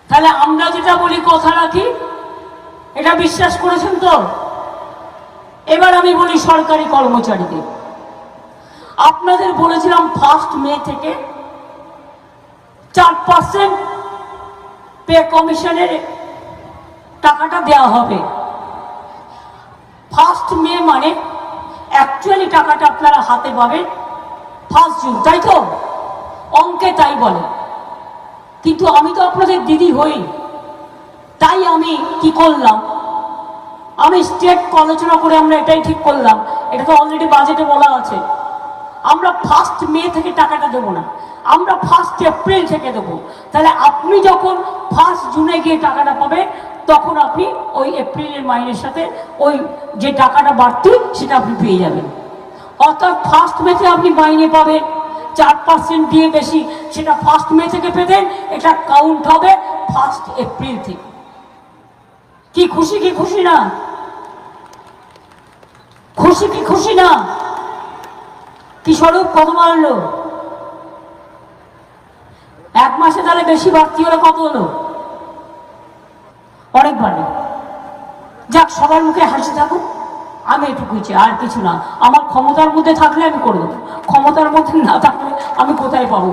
তাহলে আমরা যেটা বলি কথা রাখি, এটা বিশ্বাস করেছেন তো? এবার আমি বলি সরকারি কর্মচারীদের, আপনাদের বলেছিলাম 1 মে থেকে 4% পে কমিশনের টাকাটা দেওয়া হবে। 1 মে মানে অ্যাকচুয়ালি টাকাটা আপনারা হাতে পাবেন 1 জুন, তাই তো? অঙ্কে তাই বলে, কিন্তু আমি তো আপনাদের দিদি হই, তাই আমি কি করলাম, আমি স্টেট আলোচনা করে আমরা এটাই ঠিক করলাম, এটা তো অলরেডি বাজেটে বলা আছে, আমরা 1 মে থেকে টাকাটা দেবো না, আমরা 1 এপ্রিল থেকে দেবো। তাহলে আপনি যখন 1 জুনে গিয়ে টাকাটা পাবেন, তখন আপনি ওই এপ্রিলের মাইনের সাথে ওই যে টাকাটা বাড়তি সেটা আপনি পেয়ে যাবেন। অর্থাৎ 1 মেতে আপনি মাইনে পাবেন 4% দিয়ে বেশি, সেটা 1 মে থেকে পেতেন, এটা কাউন্ট হবে 1 এপ্রিল থেকে। কি খুশি কি খুশি না? খুশি কি খুশি না? কি স্বরূপ কত বাড়লো? 1 মাসে তাহলে বেশি বাড়তি হলে কত হলো? অনেক বাড়ে। যাক, সবার মুখে হাসি থাকুক, আমি এটুকুই চাই, আর কিছু না। আমার ক্ষমতার মধ্যে থাকলে আমি করে দেবো, ক্ষমতার মধ্যে না থাকলে আমি কোথায় পাবো?